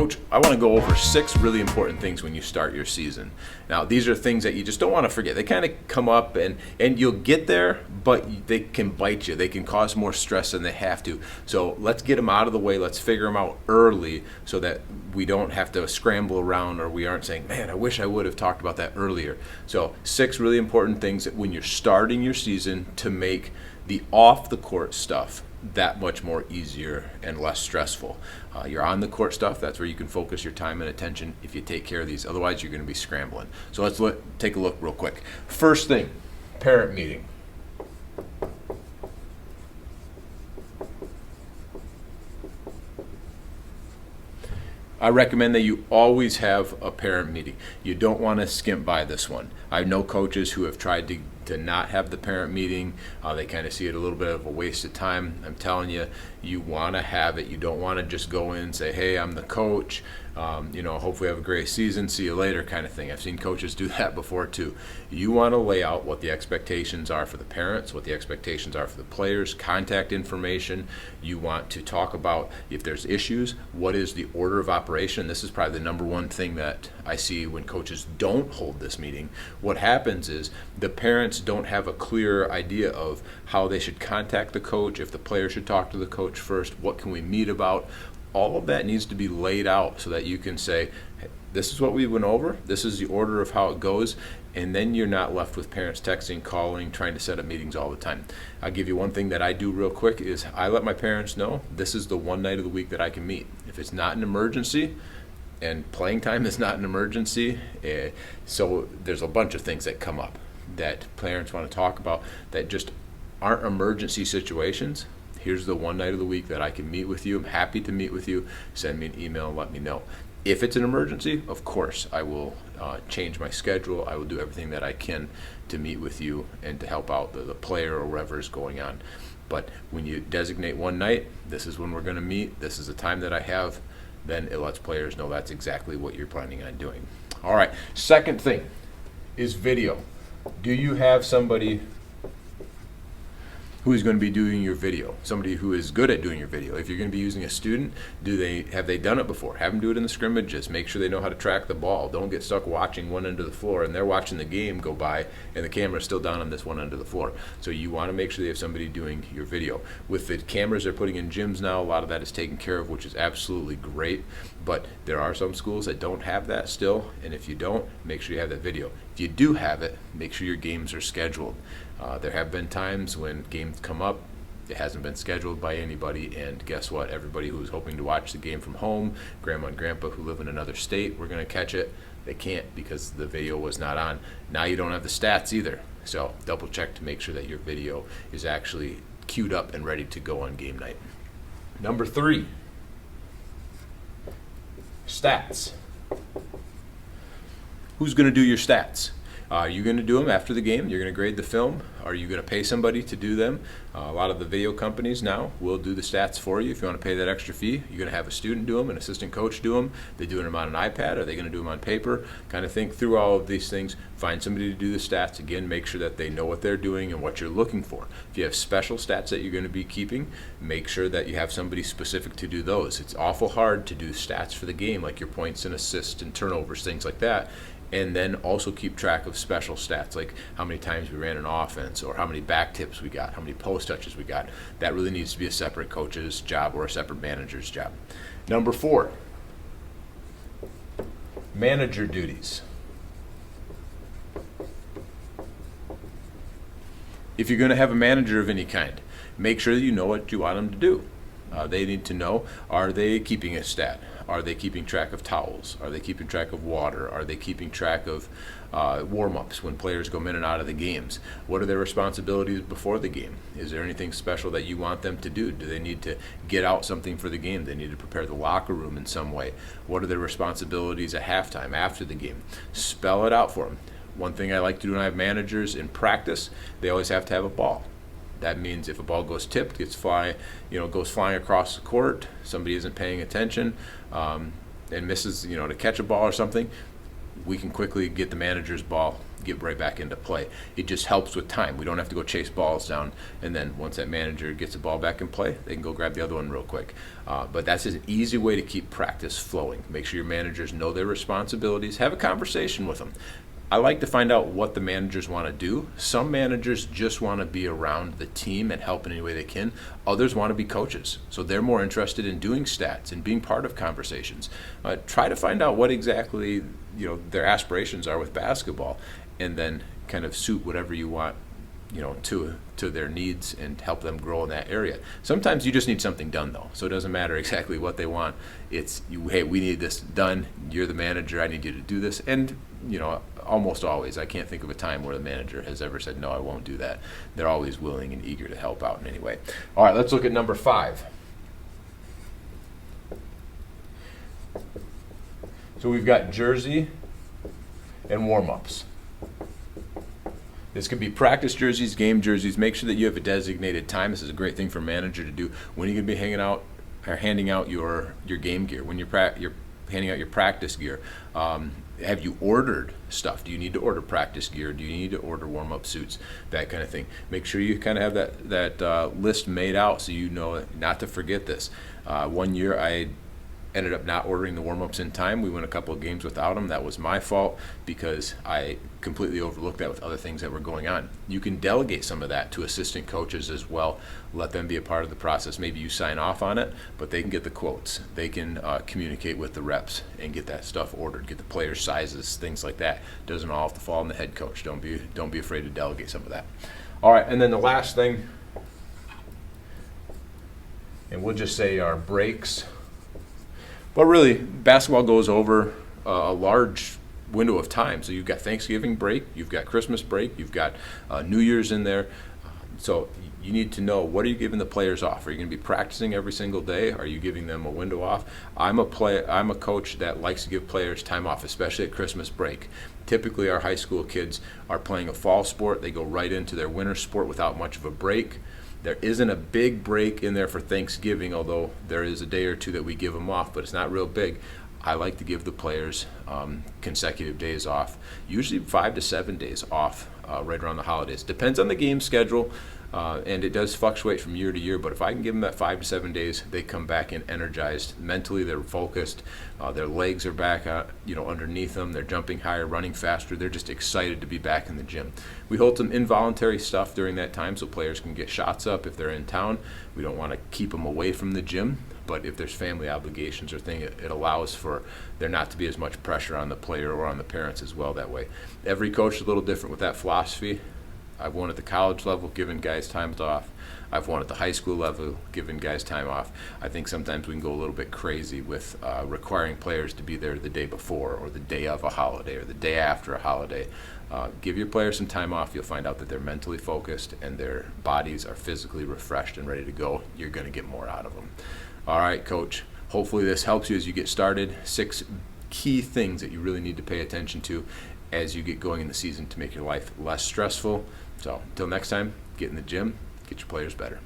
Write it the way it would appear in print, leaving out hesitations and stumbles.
Coach, I want to go over 6 really important things when you start your season. Now, these are things that you just don't want to forget. They kind of come up and you'll get there, but they can bite you. They can cause more stress than they have to. So let's get them out of the way. Let's figure them out early so that we don't have to scramble around, or we aren't saying, man, I wish I would have talked about that earlier. So 6 really important things that when you're starting your season to make the off the court stuff that much more easier and less stressful. You're on the court stuff, that's where you can focus your time and attention if you take care of these. Otherwise, you're going to be scrambling. So let's take a look real quick. First thing, parent meeting. I recommend that you always have a parent meeting. You don't want to skimp by this one. I know coaches who have tried to not have the parent meeting. They kind of see it a little bit of a waste of time. I'm telling you, you want to have it. You don't want to just go in and say, hey, I'm the coach. Hopefully have a great season, see you later kind of thing. I've seen coaches do that before too. You want to lay out what the expectations are for the parents, what the expectations are for the players, contact information. You want to talk about if there's issues, what is the order of operation. This is probably the number one thing that I see when coaches don't hold this meeting. What happens is the parents don't have a clear idea of how they should contact the coach, if the player should talk to the coach first, what can we meet about. All of that needs to be laid out so that you can say, hey, this is what we went over, this is the order of how it goes, and then you're not left with parents texting, calling, trying to set up meetings all the time. I'll give you one thing that I do real quick is I let my parents know this is the one night of the week that I can meet. If it's not an emergency, and playing time is not an emergency, so there's a bunch of things that come up that parents want to talk about that just aren't emergency situations. Here's the one night of the week that I can meet with you. I'm happy to meet with you. Send me an email and let me know. If it's an emergency, of course, I will change my schedule. I will do everything that I can to meet with you and to help out the player or whatever is going on. But when you designate one night, this is when we're going to meet, this is the time that I have, then it lets players know that's exactly what you're planning on doing. All right, second thing is video. Do you have somebody who is going to be doing your video, somebody who is good at doing your video? If you're going to be using a student, have they done it before? Have them do it in the scrimmages. Make sure they know how to track the ball. Don't get stuck watching one end of the floor and they're watching the game go by and the camera's still down on this one end of the floor. So you want to make sure they have somebody doing your video. With the cameras they're putting in gyms now, a lot of that is taken care of, which is absolutely great. But there are some schools that don't have that still, and if you don't, make sure you have that video. If you do have it, make sure your games are scheduled. There have been times when games come up, it hasn't been scheduled by anybody, and guess what? Everybody who was hoping to watch the game from home, grandma and grandpa who live in another state, were going to catch it. They can't because the video was not on. Now you don't have the stats either. So double check to make sure that your video is actually queued up and ready to go on game night. Number 3, stats. Who's going to do your stats? Are you going to do them after the game? You're going to grade the film? Are you going to pay somebody to do them? A lot of the video companies now will do the stats for you if you want to pay that extra fee. You're going to have a student do them, an assistant coach do them. They're doing them on an iPad. Are they going to do them on paper? Kind of think through all of these things. Find somebody to do the stats. Again, make sure that they know what they're doing and what you're looking for. If you have special stats that you're going to be keeping, make sure that you have somebody specific to do those. It's awful hard to do stats for the game, like your points and assists and turnovers, things like that. And then also keep track of special stats, like how many times we ran an offense or how many back tips we got, how many post touches we got. That really needs to be a separate coach's job or a separate manager's job. Number 4, manager duties. If you're going to have a manager of any kind, make sure that you know what you want them to do. They need to know, are they keeping a stat? Are they keeping track of towels? Are they keeping track of water? Are they keeping track of warm-ups when players go in and out of the games? What are their responsibilities before the game? Is there anything special that you want them to do? Do they need to get out something for the game? Do they need to prepare the locker room in some way? What are their responsibilities at halftime, after the game? Spell it out for them. One thing I like to do when I have managers in practice, they always have to have a ball. That means if a ball goes tipped, goes flying across the court, somebody isn't paying attention, and misses, to catch a ball or something, we can quickly get the manager's ball, get right back into play. It just helps with time. We don't have to go chase balls down, and then once that manager gets the ball back in play, they can go grab the other one real quick. But that's an easy way to keep practice flowing. Make sure your managers know their responsibilities. Have a conversation with them. I like to find out what the managers want to do. Some managers just want to be around the team and help in any way they can. Others want to be coaches, so they're more interested in doing stats and being part of conversations. Try to find out what exactly their aspirations are with basketball, and then kind of suit whatever you want to their needs and help them grow in that area. Sometimes you just need something done, though, so it doesn't matter exactly what they want. It's hey, we need this done. You're the manager. I need you to do this. And almost always, I can't think of a time where the manager has ever said, no, I won't do that. They're always willing and eager to help out in any way. All right, let's look at number 5. So we've got jersey and warm-ups. This could be practice jerseys, game jerseys. Make sure that you have a designated time. This is a great thing for a manager to do. When are you going to be hanging out or handing out your game gear? When you're handing out your practice gear. Have you ordered stuff? Do you need to order practice gear? Do you need to order warm-up suits? That kind of thing. Make sure you kind of have that list made out so you know not to forget this. One year I ended up not ordering the warm-ups in time. We went a couple of games without them. That was my fault because I completely overlooked that with other things that were going on. You can delegate some of that to assistant coaches as well. Let them be a part of the process. Maybe you sign off on it, but they can get the quotes. They can communicate with the reps and get that stuff ordered, get the player sizes, things like that. Doesn't all have to fall on the head coach. Don't be afraid to delegate some of that. All right, and then the last thing, and we'll just say our breaks. But really, basketball goes over a large window of time. So you've got Thanksgiving break, you've got Christmas break, you've got New Year's in there. So you need to know, what are you giving the players off? Are you going to be practicing every single day? Are you giving them a window off? I'm a coach that likes to give players time off, especially at Christmas break. Typically, our high school kids are playing a fall sport. They go right into their winter sport without much of a break. There isn't a big break in there for Thanksgiving, although there is a day or two that we give them off, but it's not real big. I like to give the players consecutive days off, usually 5 to 7 days off right around the holidays. Depends on the game schedule, and it does fluctuate from year to year, but if I can give them that 5 to 7 days, they come back in energized. Mentally, they're focused. Their legs are back underneath them. They're jumping higher, running faster. They're just excited to be back in the gym. We hold some involuntary stuff during that time so players can get shots up if they're in town. We don't want to keep them away from the gym, but if there's family obligations or thing, it allows for there not to be as much pressure on the player or on the parents as well that way. Every coach is a little different with that philosophy. I've won at the college level, giving guys time off. I've won at the high school level, giving guys time off. I think sometimes we can go a little bit crazy with requiring players to be there the day before or the day of a holiday or the day after a holiday. Give your players some time off. You'll find out that they're mentally focused and their bodies are physically refreshed and ready to go. You're going to get more out of them. All right, Coach. Hopefully this helps you as you get started. 6 key things that you really need to pay attention to as you get going in the season to make your life less stressful. So until next time, get in the gym, get your players better.